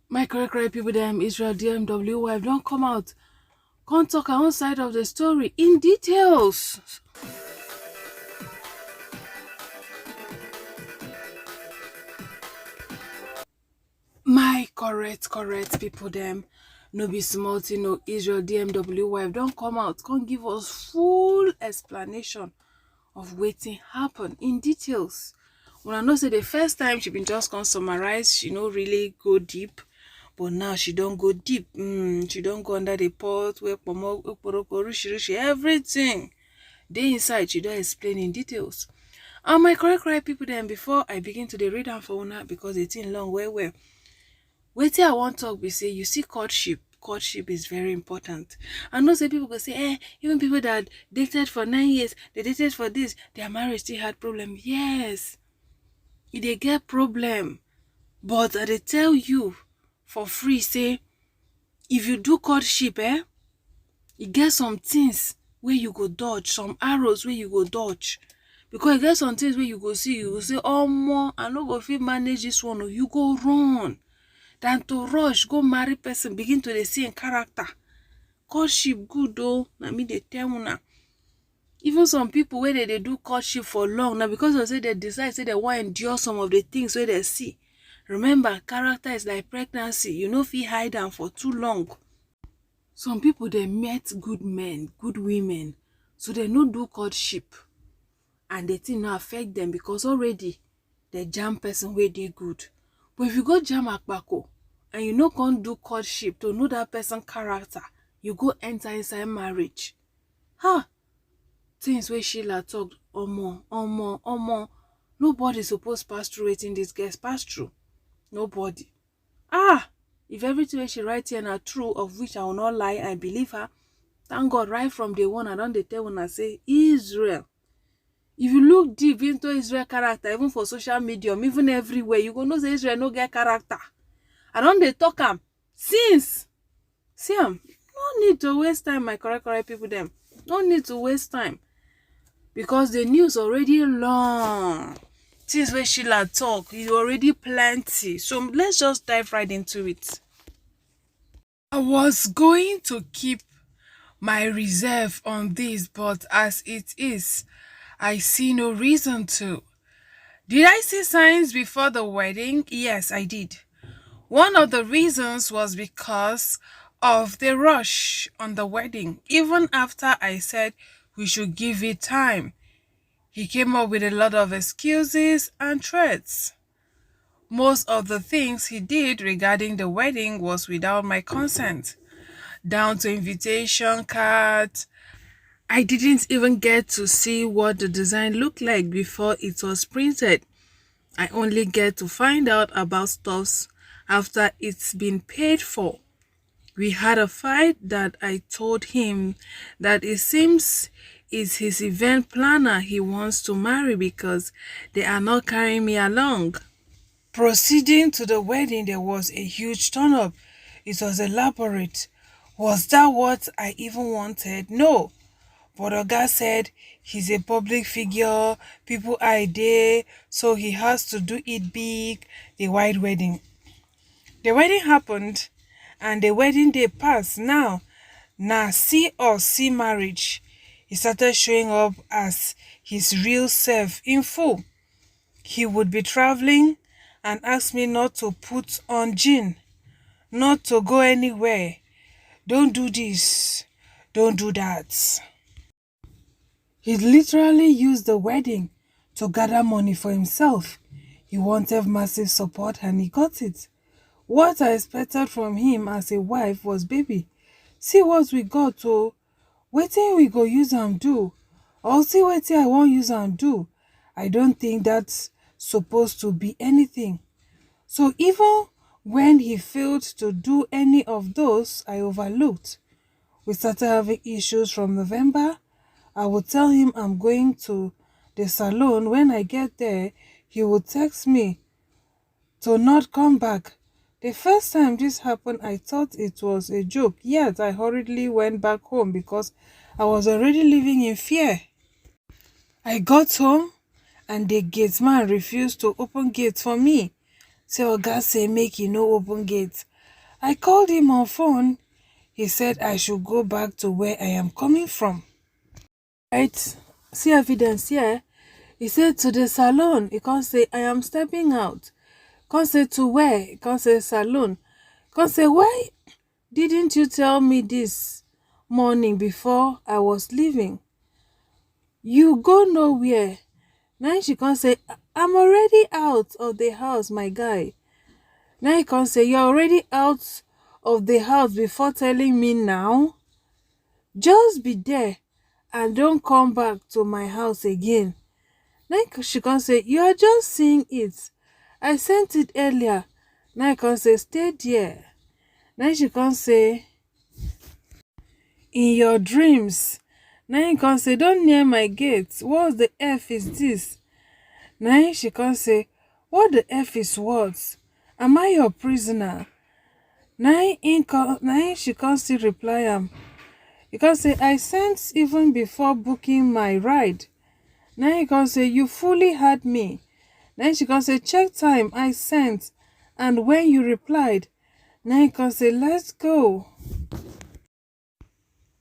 My correct people dem IsrealDMW wife don't come out come talk her own side of the story in details. My correct people dem no be small tin o. IsrealDMW wife don't come out come give us full explanation of wetin happen in details. Una know say the first time she been just come summarize, she no really go deep, but now she don go deep. She don go under the pot where pomo okporoko orishirishi everything dey inside. She don explain in details. And my correct people dem, before I begin to dey read am for una because the thing long well, wetin I wan talk be say, you see, courtship is very important. I know say people go say, even people that dated for 9 years, they dated for this, their marriage still had problem. Yes, e dey get problem, but I dey tell you for free say, if you do courtship, e get some things wey you go dodge, some arrows wey you go dodge, because e get some things wey you go see, you go say, omo, I no go fit manage this one o. You go run than to rush go marry person, begin to dey see im character. Courtship good o, na me dey tell una. Even some people wey dey do courtship for long, na because of say they decide say they wan endure some of the things wey they see. Remember, character is like pregnancy, you no fit hide am for too long. Some people dey met good men, good women, so they no do courtship, and the thing no affect them because already they jam person wey dey good. But if you go jam akpako and you no come do courtship to know that person character, you go enter inside marriage. Things wey Sheila talk, omo, nobody suppose pass through wetin dis girls pass through. Nobody. If everything wey she write here na true, of which I will not lie, I believe her. Thank God, right from day one, I don dey tell una say, Israel, if you look deep into Israel character, even for social media, even everywhere, you go know say Israel no get character. I don dey talk am since. See am, no need to waste time, my correct people dem. No need to waste time, because the news already long. Things wey Sheila talk, e already plenty. So let's just dive right into it. I was going to keep my reserve on this, but as it is, I see no reason to. Did I see signs before the wedding? Yes, I did. One of the reasons was because of the rush on the wedding. Even after I said we should give it time, he came up with a lot of excuses and threats. Most of the things he did regarding the wedding was without my consent, down to invitation cards. I didn't even get to see what the design looked like before it was printed. I only get to find out about stuffs after it's been paid for. We had a fight that I told him that it seems it's his event planner he wants to marry because they are not carrying me along. Proceeding to the wedding, there was a huge turn-up. It was elaborate. Was that what I even wanted? No. But Oga said he's a public figure, people eye there, so he has to do it big. The white wedding. The wedding happened, and the wedding day passed. Now, see us see marriage. He started showing up as his real self in full. He would be traveling and asked me not to put on gin, not to go anywhere. Don't do this, don't do that. He literally used the wedding to gather money for himself. He wanted massive support and he got it. What I expected from him as a wife was, baby, see what we got o. Wetin we go use am do? Or see wetin I wan use am do? I don't think that's supposed to be anything. So even when he failed to do any of those, I overlooked. We started having issues from November. I would tell him I'm going to the salon. When I get there, he would text me to not come back. The first time this happened, I thought it was a joke, yet I hurriedly went back home because I was already living in fear. I got home and the gate man refused to open gate for me. Say Oga say make he no open gate. I called him on phone. He said I should go back to where I am coming from. Right? See evidence here. He said to the salon. He can't say I am stepping out. Can't say to where. He can't say salon. Can't say why didn't you tell me this morning before I was leaving? You go nowhere. Now she can't say I'm already out of the house, my guy. Now you can't say you're already out of the house before telling me now. Just be there and don't come back to my house again. Now she can say you are just seeing it. I sent it earlier. Now I can say stay there. Now she can say in your dreams. Now you can say don't near my gate. What the F is this? Now she can say what the F is what? Am I your prisoner? Now she can still reply am. You can say I sent even before booking my ride. Now you can say you fully had me. Then she can say check time I sent and when you replied. Now you can say let's go.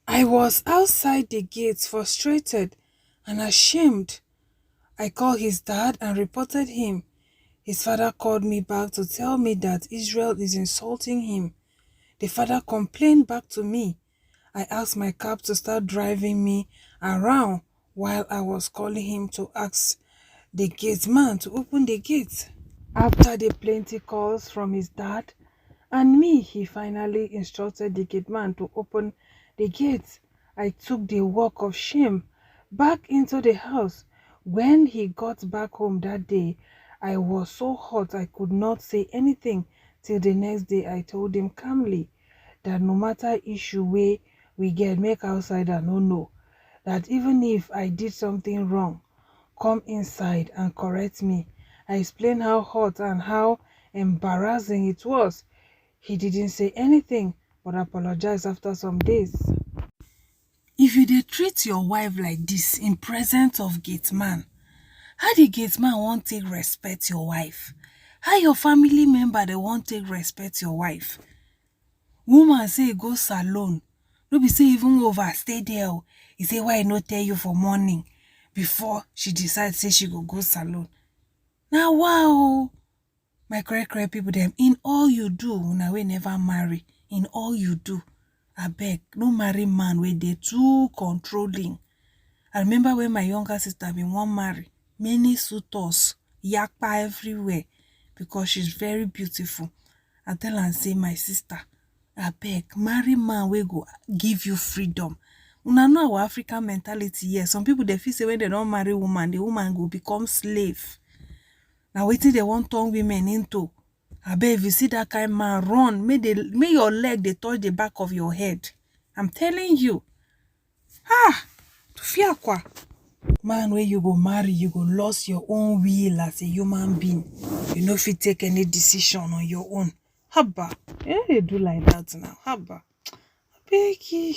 I was outside the gates frustrated and ashamed. I called his dad and reported him. His father called me back to tell me that Israel is insulting him. The father complained back to me. I asked my cab to start driving me around while I was calling him to ask the gate man to open the gate. After the plenty calls from his dad and me, he finally instructed the gate man to open the gate. I took the walk of shame back into the house. When he got back home that day, I was so hot I could not say anything till the next day. I told him calmly that no matter issue way we get, make outsider no know that even if I did something wrong, come inside and correct me. I explained how hot and how embarrassing it was. He didn't say anything but apologized after some days. If you dey treat your wife like this in presence of gate man, how the gate man won't take respect your wife? How your family member they won't take respect your wife? Woman say go salon. No be say even over stay there. He say why I no tell you for morning before she decide say she go salon. Now wow, my correct people them in all you do, una we never marry. In all you do, I beg no marry man where they too controlling. I remember when my younger sister been one marry, many suitors yakpa everywhere because she's very beautiful. I tell her say my sister, I beg marry man wey go give you freedom. Una know our African mentality here. Some people they feel say when they don't marry woman, the woman will become slave. Now wetin they want turn women into. I bet if you see that kind man run, may your leg they touch the back of your head. I'm telling you. Fear kwa. Man where you go marry, you go lose your own will as a human being. You know if you take any decision on your own. Haba. They do like that now. Haba. Becky.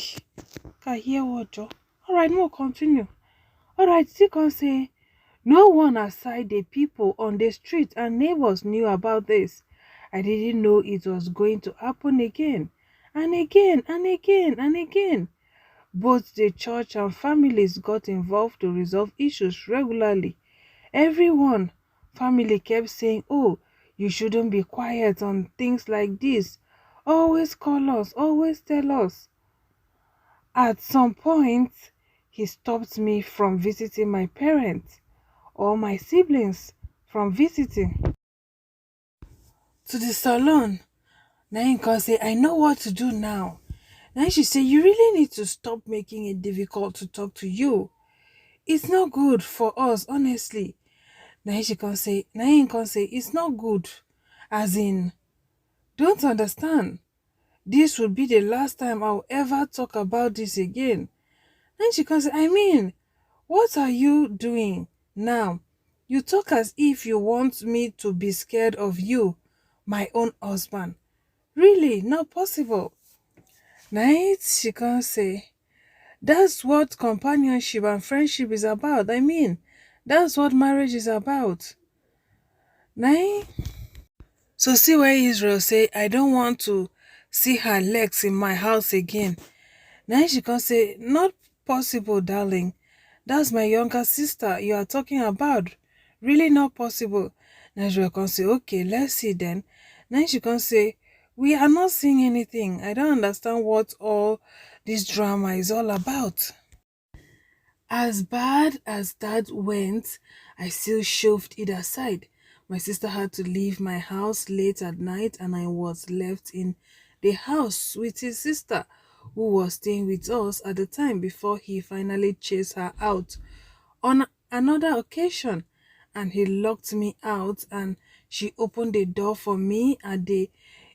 Can hear what Joe? Alright, no continue. Alright, still can say no one aside the people on the street and neighbors knew about this. I didn't know it was going to happen again and again and again and again. Both the church and families got involved to resolve issues regularly. Everyone, family kept saying, oh, you shouldn't be quiet on things like this. Always call us, always tell us. At some point, he stopped me from visiting my parents or my siblings from visiting to the salon. Now he can say, I know what to do now. Now she say, you really need to stop making it difficult to talk to you. It's not good for us, honestly. Now she can say, it's not good. As in, don't understand. This will be the last time I'll ever talk about this again. Then she can say, I mean, what are you doing now? You talk as if you want me to be scared of you, my own husband. Really, not possible. Night, she can say, that's what companionship and friendship is about. I mean, that's what marriage is about. Night. So see where Israel say, I don't want to see her legs in my house again. Now she can say, not possible, darling. That's my younger sister you are talking about. Really not possible. Now she can say, okay, let's see then. Then she can say, we are not seeing anything. I don't understand what all this drama is all about. As bad as that went, I still shoved it aside. My sister had to leave my house late at night, and I was left in the house with his sister, who was staying with us at the time before he finally chased her out on another occasion. And he locked me out, and she opened the door for me at the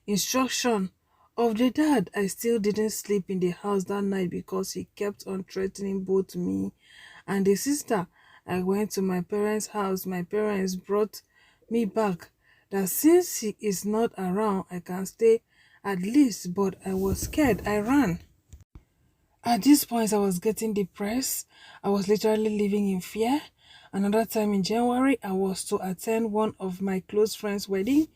instruction of the dad. I still didn't sleep in the house that night because he kept on threatening both me and the sister. I went to my parents' house. My parents brought me back that since he is not around, I can stay at least, but I was scared. I ran. At this point, I was getting depressed. I was literally living in fear. Another time in January, I was to attend one of my close friends' wedding.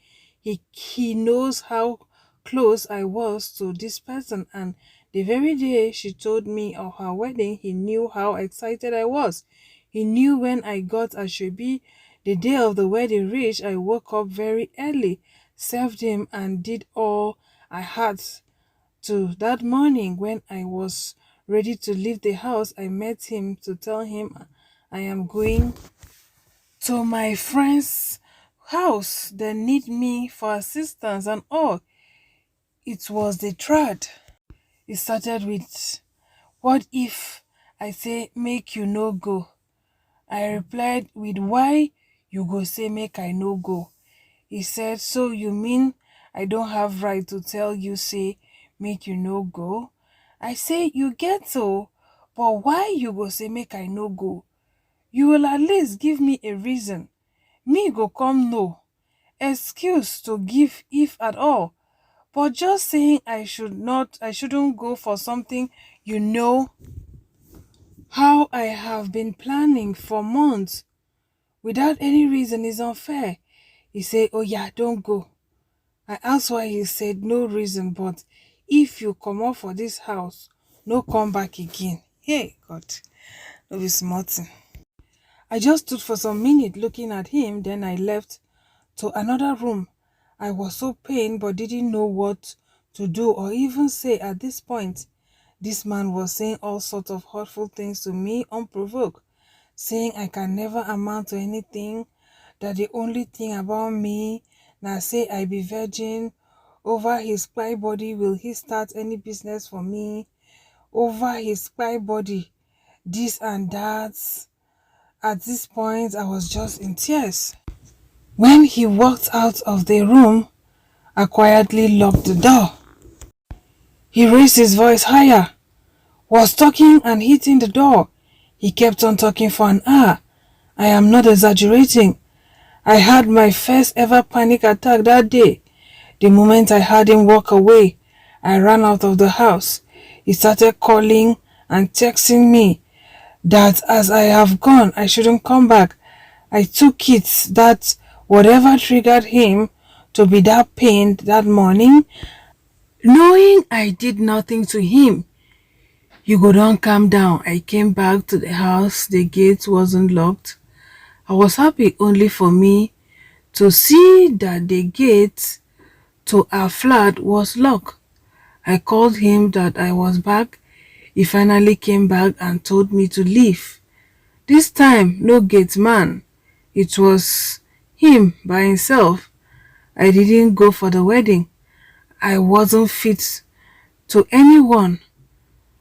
He knows how close I was to this person, and the very day she told me of her wedding, he knew how excited I was. He knew when I got Ashobi. The day of the wedding reached, I woke up very early, served him, and did all I had to. That morning, when I was ready to leave the house, I met him to tell him I am going to my friend's house. They need me for assistance and all. It was the trad. It started with, what if I say make you no go? I replied with, why you go say make I no go? He said, so you mean I don't have right to tell you say make you no go? I say, you get so, but why you go say make I no go? You will at least give me a reason. Me go come no excuse to give if at all. But just saying I shouldn't go for something you know how I have been planning for months without any reason is unfair. He said, oh yeah, don't go. I asked why. He said, no reason, but if you come out for this house, no come back again. Hey, God, no be small thing. I just stood for some minutes looking at him, then I left to another room. I was so pained but didn't know what to do or even say at this point. This man was saying all sorts of hurtful things to me unprovoked, saying I can never amount to anything, that the only thing about me now say I be virgin. Over his spy body will he start any business for me? Over his spy body, this and that. At this point, I was just in tears. When he walked out of the room, I quietly locked the door. He raised his voice higher, was talking and hitting the door. He kept on talking for an hour. I am not exaggerating. I had my first ever panic attack that day. The moment I heard him walk away, I ran out of the house. He started calling and texting me that as I have gone, I shouldn't come back. I took it that whatever triggered him to be that pained that morning, knowing I did nothing to him, you go don't calm down. I came back to the house. The gate wasn't locked. I was happy only for me to see that the gate to our flat was locked. I called him that I was back. He finally came back and told me to leave. This time, no gate man. It was him by himself. I didn't go for the wedding. I wasn't fit to anyone.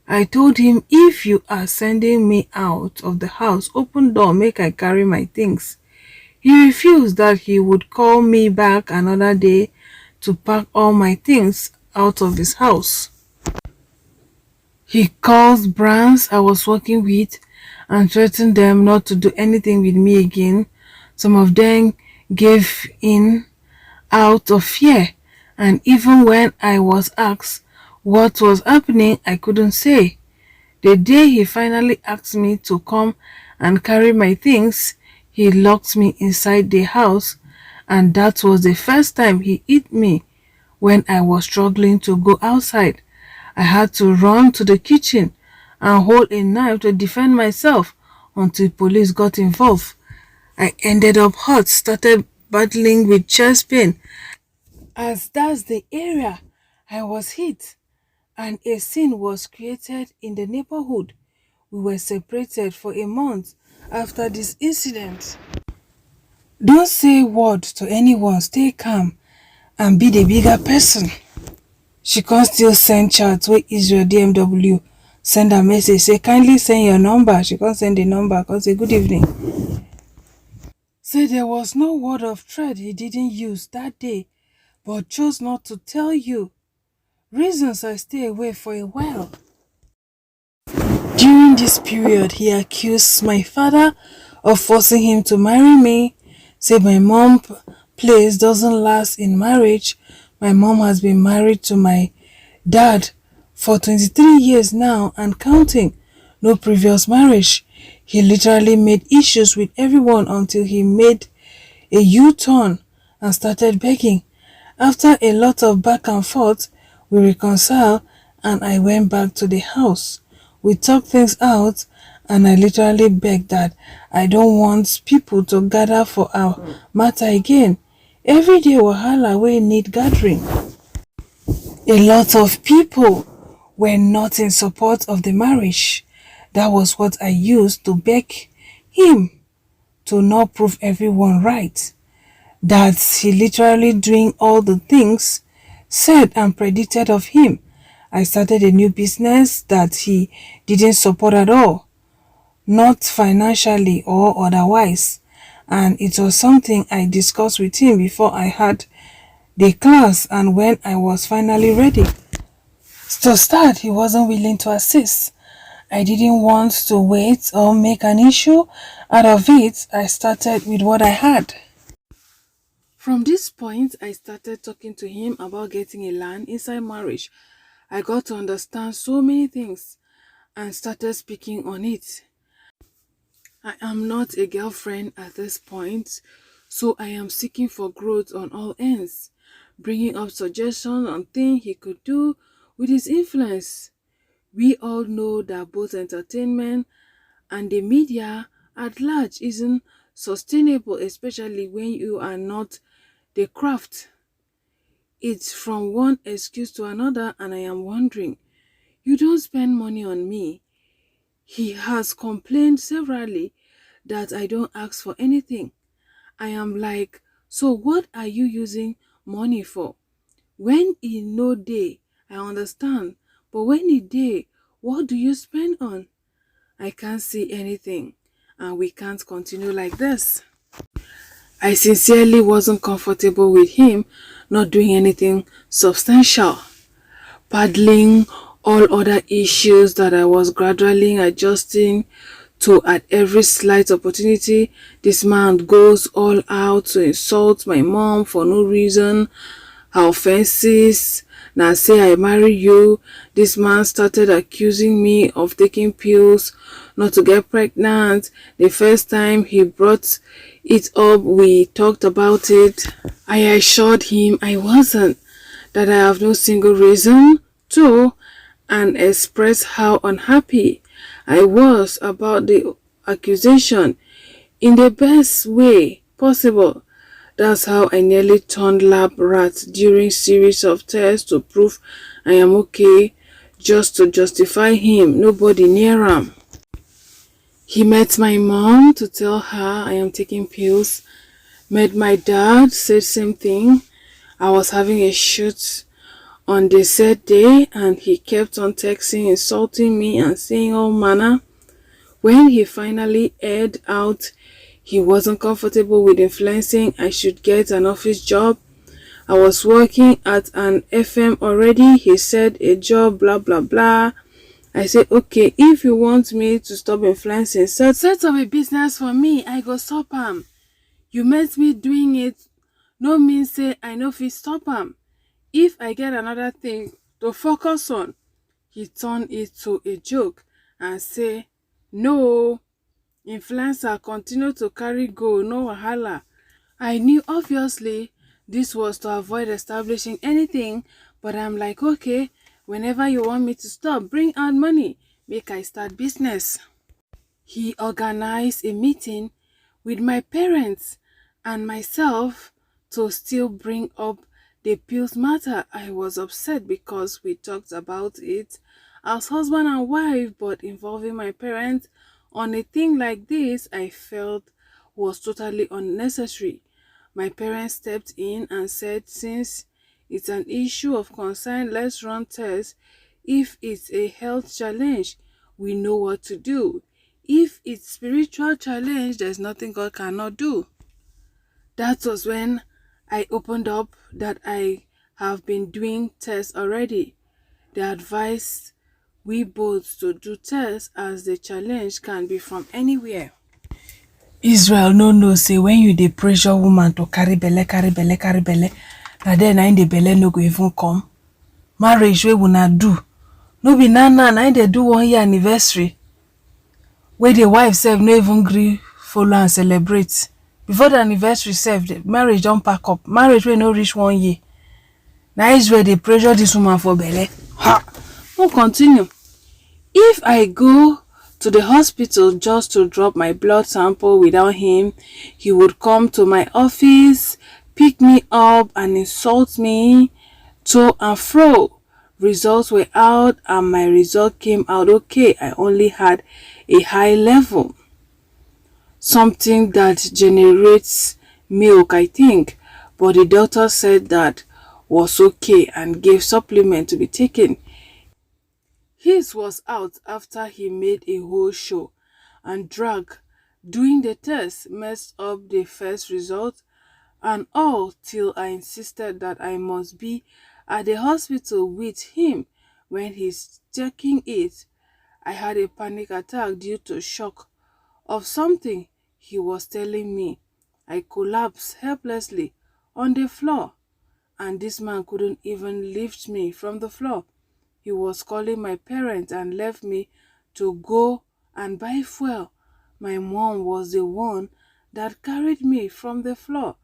I told him, if you are sending me out of the house, open door, make I carry my things. He refused that he would call me back another day to pack all my things out of his house. He called brands I was working with and threatened them not to do anything with me again. Some of them gave in out of fear, and even when I was asked what was happening, I couldn't say. The day he finally asked me to come and carry my things, he locked me inside the house, and that was the first time he hit me When I was struggling to go outside, I had to run to the kitchen and hold a knife to defend myself until police got involved. I ended up hurt, started battling with chest pain, as that's the area I was hit, and a scene was created in the neighborhood. We were separated for a month after this incident. Don't say a word to anyone, stay calm and be the bigger person. She can still send chat wey IsrealDMW send a message say kindly send your number. She can send the number, can say good evening. Say there was no word of threat he didn't use that day, but chose not to tell you. Reasons I stay away for a while. During this period, he accused my father of forcing him to marry me. Say my mom place doesn't last in marriage. My mom has been married to my dad for 23 years now and counting. No previous marriage. He literally made issues with everyone until he made a U-turn and started begging. After a lot of back and forth, we reconciled and I went back to the house. We talked things out and I literally begged that I don't want people to gather for our matter again. Every day wahala wey need gathering. A lot of people were not in support of the marriage. That was what I used to beg him to not prove everyone right. That he literally doing all the things said and predicted of him. I started a new business that he didn't support at all, not financially or otherwise. And it was something I discussed with him before I had the class, and when I was finally ready to start, he wasn't willing to assist. I didn't want to wait or make an issue out of it. I started with what I had. From this point, I started talking to him about getting a land inside marriage. I got to understand so many things and started speaking on it. I am not a girlfriend at this point, so I am seeking for growth on all ends, bringing up suggestions on things he could do with his influence. We all know that both entertainment and the media at large isn't sustainable, especially when you are not the craft. It's from one excuse to another, and I am wondering, you don't spend money on me. He has complained severally that I don't ask for anything. I am like, so what are you using money for? When e no dey, I understand, but when e dey, what do you spend on? I can't see anything, and we can't continue like this. I sincerely wasn't comfortable with him not doing anything substantial, paddling all other issues that I was gradually adjusting to. At every slight opportunity, this man goes all out to insult my mom for no reason. Her offenses, now say I marry you. This man started accusing me of taking pills not to get pregnant. The first time he brought it up, we talked about it. I assured him I wasn't, that I have no single reason to, and expressed how unhappy I was about the accusation in the best way possible. That's how I nearly turned lab rat during series of tests to prove I am okay, just to justify him, nobody near him. He met my mom to tell her I am taking pills. Met my dad, said same thing. I was having a shoot on the said day and he kept on texting, insulting me and saying all manner. When he finally aired out he wasn't comfortable with influencing I should get an office job. I was working at an FM already. He said a job, blah blah blah. I said, okay, if you want me to stop influencing, set up a business for me, I go stop am. You met me doing it, no mean say I no fit stop am. If I get another thing to focus on. He turned it to a joke and say, no, influencer continue to carry go, no wahala. I knew obviously This was to avoid establishing anything, but I'm like, okay, whenever you want me to stop, bring out money, make I start business. He organized a meeting with my parents and myself to still bring up the pills matter. I was upset because we talked about it as husband and wife, but involving my parents on a thing like this, I felt was totally unnecessary. My parents stepped in and said, since it's an issue of concern, let's run tests. If it's a health challenge, we know what to do. If it's spiritual challenge, there's nothing God cannot do. That was when I opened up that I have been doing tests already. They advised we both to do tests as the challenge can be from anywhere. Israel no know say when you dey pressure woman to carry belle, na then na im the belle no go even come. Marriage wey una do, no be now na im dey do 1 year anniversary wey the wife sef no even gree follow am celebrate. Before the anniversary sef, the marriage don pack up. Marriage wey no reach 1 year. Na Israel dey pressure dis woman for belle. Ha! No continue. If I go to the hospital just to drop my blood sample without him, he would come to my office, pick me up and insult me to and fro. Results were out and my result came out okay. I only had a high level. Something that generates milk, I think. But the doctor said that was okay and gave supplement to be taken. His was out after he made a whole show and drag. Doing the test messed up the first result and all till I insisted that I must be at the hospital with him when he's checking it. I had a panic attack due to shock of something he was telling me. I collapsed helplessly on the floor and this man couldn't even lift me from the floor. He was calling my parents and left me to go and buy fuel. My mom was the one that carried me from the floor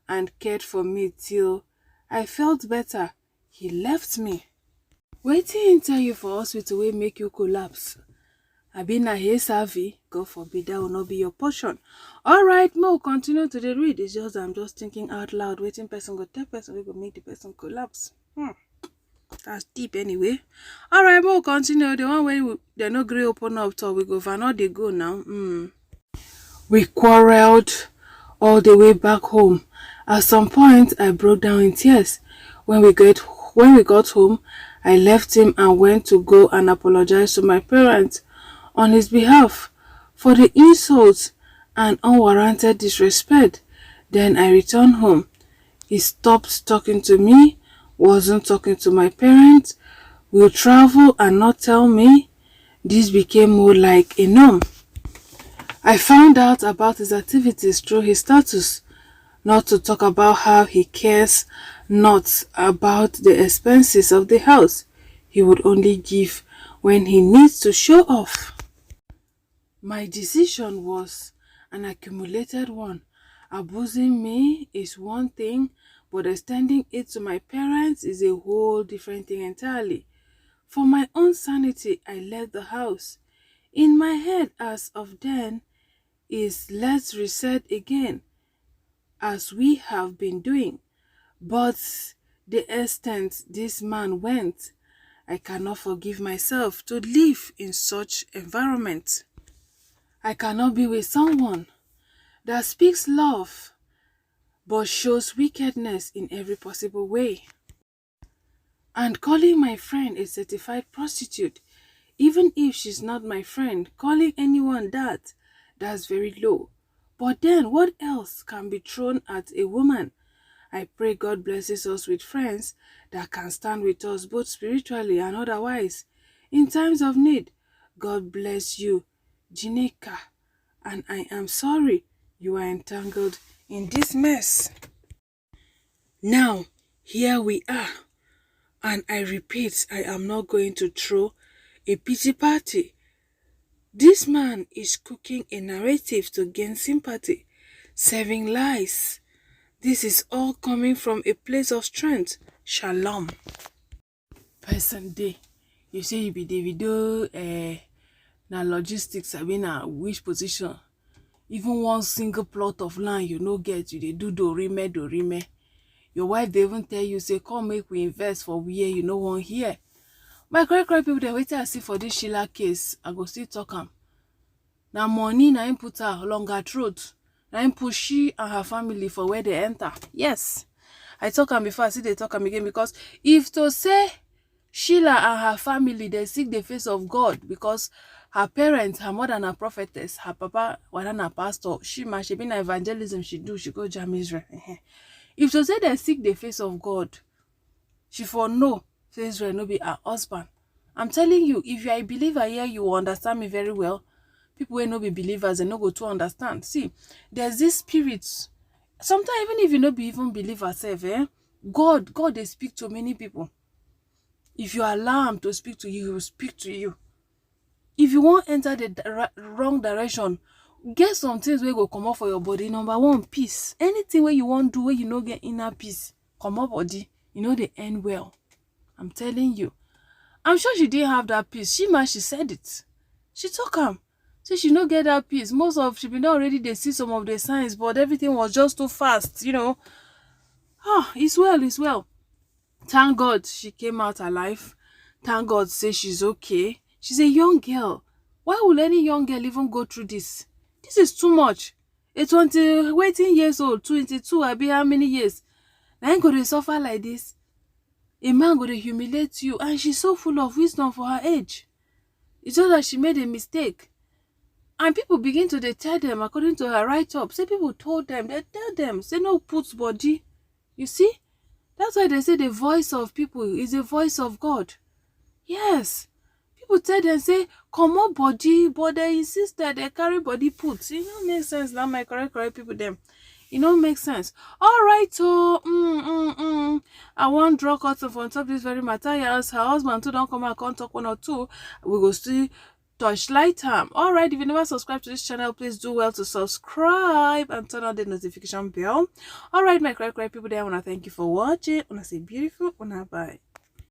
and cared for me till I felt better. He left me. Wetin him tell you for hospital wey make you collapse? Abi na hey savvy? God forbid that will not be your portion. Alright, mo continue to the read. It's just I'm just thinking out loud. Wetin person go tell person wey go make the person collapse. That's deep anyway. Alright, we'll continue. The one where they no gree open up talk, we go for now they go now. We quarreled all the way back home. At some point, I broke down in tears. When we got home, I left him and went to go and apologize to my parents on his behalf for the insults and unwarranted disrespect. Then I returned home. He stopped talking to me, wasn't talking to my parents, will travel and not tell me. This became more like a norm. I found out about his activities through his status, not to talk about how he cares not about the expenses of the house. He would only give when he needs to show off. My decision was an accumulated one. Abusing me is one thing, but extending it to my parents is a whole different thing entirely. For my own sanity, I left the house. In my head as of then is let's reset again, as we have been doing. But the extent this man went, I cannot forgive myself to live in such environment. I cannot be with someone that speaks love but shows wickedness in every possible way. And calling my friend a certified prostitute, even if she's not my friend, calling anyone that's very low. But then what else can be thrown at a woman? I pray God blesses us with friends that can stand with us both spiritually and otherwise. In times of need, God bless you, Jineka. And I am sorry you are entangled in this mess. Now, here we are. And I repeat, I am not going to throw a pity party. This man is cooking a narrative to gain sympathy, serving lies. This is all coming from a place of strength. Shalom. Person day. You say you be Davido, na logistics, I mean, na which position? Even one single plot of land you no get, you dey do dorime. Your wife dey even tell you, say, come make we invest for where you no wan hear. My correct people, dey wetin I see for this Sheila case, I go still talk am. Na money na im put her longer throat. Na im push she and her family for where they enter. Yes, I talk am before, I still dey talk am again, because if to say Sheila and her family dey seek the face of God because her parents, her mother na prophetess, her papa whether na pastor, she be na evangelism she do, she go jam Israel. If to say they seek the face of God, she for know say Israel no be her husband. I'm telling you, if you are a believer here, you will understand me very well. People wey no be believers, they no go to understand. See, there's this spirit. Sometimes even if you no be even believer self, God dey speak to many people. If you allow him to speak to you, he will speak to you. If you want enter the wrong direction, get some things wey go come up for your body. Number one, peace. Anything where you want do where you no get inner peace, come up body, you know they end well. I'm telling you. I'm sure she didn't have that peace. She said it. She took him. So she no get that peace. She been already they see some of the signs, but everything was just too fast, you know. It's well. Thank God she came out alive. Thank God say she's okay. She's a young girl. Why will any young girl even go through this? This is too much. A 18 years old, 22, I be how many years? Now ain't gonna suffer like this. A man gonna humiliate you, and she's so full of wisdom for her age. It's just that she made a mistake. And people begin to tell them, according to her write-up, say people told them, they tell them, say no put body. You see? That's why they say the voice of people is the voice of God. Yes. People tell them, say, come on body, but they insist that they carry body put. It don't make sense now, my correct people them. It don't make sense. Alright, so I want draw cuts on top this very matter. Yes, her husband too don't come and can't talk one or two. We go still touch light time. Alright, if you never subscribe to this channel, please do well to subscribe and turn on the notification bell. Alright, my correct people there, I wanna thank you for watching. I wanna say beautiful, wanna bye.